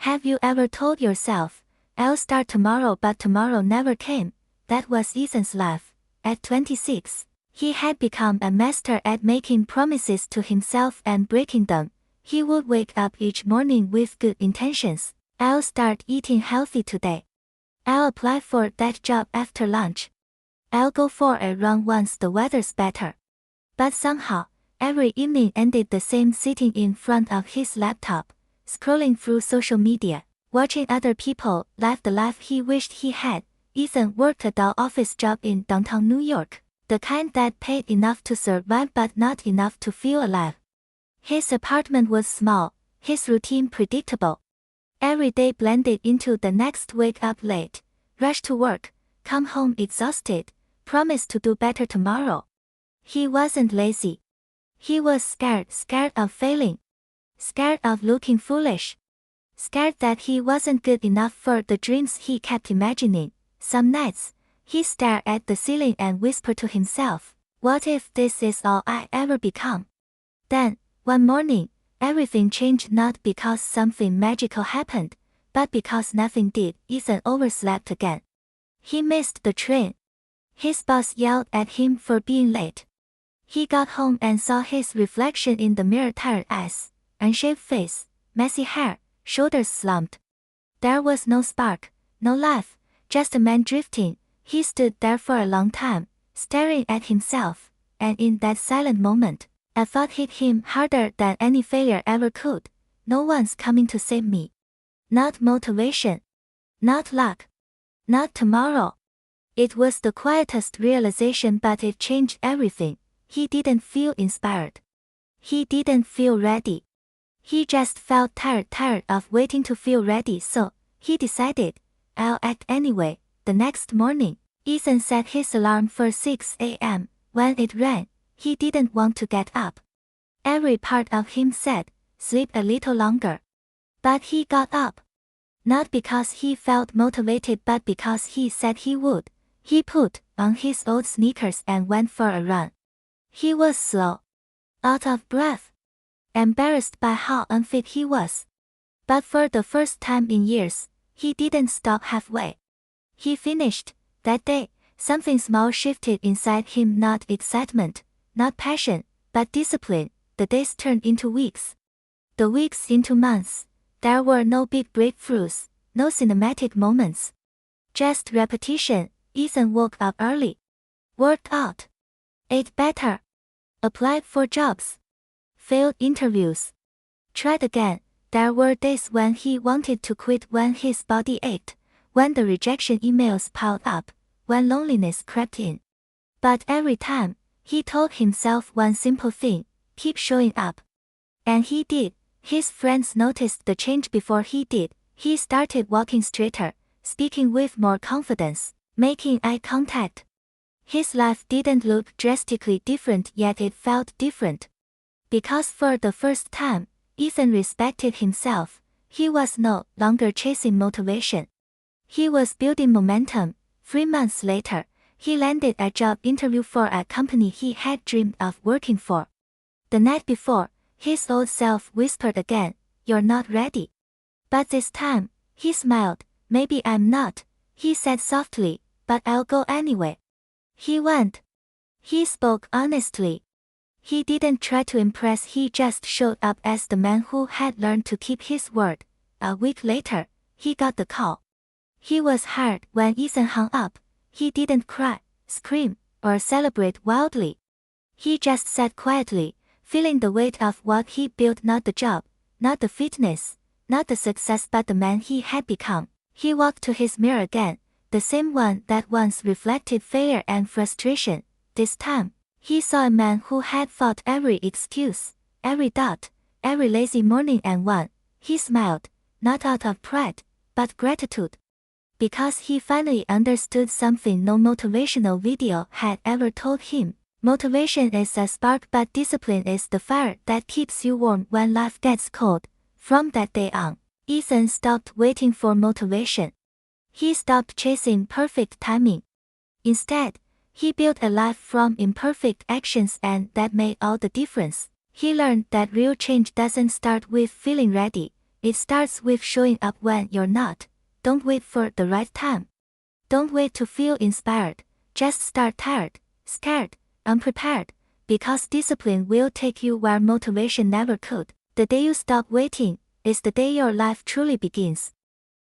Have you ever told yourself, I'll start tomorrow, but tomorrow never came? That was Ethan's life. At 26, he had become a master at making promises to himself and breaking them. He would wake up each morning with good intentions. I'll start eating healthy today. I'll apply for that job after lunch. I'll go for a run once the weather's better. But somehow, every evening ended the same, sitting in front of his laptop, scrolling through social media, watching other people live the life he wished he had. Ethan worked a dull office job in downtown New York, the kind that paid enough to survive but not enough to feel alive. His apartment was small, his routine predictable. Every day blended into the next. Wake up late, rush to work, come home exhausted, promise to do better tomorrow. He wasn't lazy. He was scared of failing. Scared of looking foolish. Scared that he wasn't good enough for the dreams he kept imagining. Some nights, he stared at the ceiling and whispered to himself, what if this is all I ever become? Then, one morning, everything changed, not because something magical happened, but because nothing did. Ethan overslept again. He missed the train. His boss yelled at him for being late. He got home and saw his reflection in the mirror, tired eyes, unshaved face, messy hair, shoulders slumped. There was no spark, no life, just a man drifting. He stood there for a long time, staring at himself, and in that silent moment, a thought hit him harder than any failure ever could. No one's coming to save me. Not motivation. Not luck. Not tomorrow. It was the quietest realization, but it changed everything. He didn't feel inspired. He didn't feel ready. He just felt tired of waiting to feel ready, so he decided, I'll act anyway. The next morning, Ethan set his alarm for 6 a.m. When it rang, he didn't want to get up. Every part of him said, sleep a little longer. But he got up. Not because he felt motivated, but because he said he would. He put on his old sneakers and went for a run. He was slow, out of breath, embarrassed by how unfit he was. But for the first time in years, he didn't stop halfway. He finished. That day, something small shifted inside him, not excitement, not passion, but discipline. The days turned into weeks. The weeks into months. There were no big breakthroughs, no cinematic moments. Just repetition. Ethan woke up early, worked out, ate better, applied for jobs, failed interviews, tried again. There were days when he wanted to quit, when his body ached, when the rejection emails piled up, when loneliness crept in. But every time, he told himself one simple thing, keep showing up. And he did. His friends noticed the change before he did. He started walking straighter, speaking with more confidence, making eye contact. His life didn't look drastically different, yet it felt different. Because for the first time, Ethan respected himself. He was no longer chasing motivation. He was building momentum. 3 months later, he landed a job interview for a company he had dreamed of working for. The night before, his old self whispered again, you're not ready. But this time, he smiled. Maybe I'm not, he said softly, but I'll go anyway. He went. He spoke honestly. He didn't try to impress, he just showed up as the man who had learned to keep his word. A week later, he got the call. He was hired. When Ethan hung up, he didn't cry, scream, or celebrate wildly. He just sat quietly, feeling the weight of what he built, not the job, not the fitness, not the success, but the man he had become. He walked to his mirror again, the same one that once reflected failure and frustration. This time, he saw a man who had fought every excuse, every doubt, every lazy morning and won. He smiled, not out of pride, but gratitude. Because he finally understood something no motivational video had ever told him. Motivation is a spark, but discipline is the fire that keeps you warm when life gets cold. From that day on, Ethan stopped waiting for motivation. He stopped chasing perfect timing. Instead, he built a life from imperfect actions, and that made all the difference. He learned that real change doesn't start with feeling ready. It starts with showing up when you're not. Don't wait for the right time. Don't wait to feel inspired. Just start tired, scared, unprepared, because discipline will take you where motivation never could. The day you stop waiting is the day your life truly begins.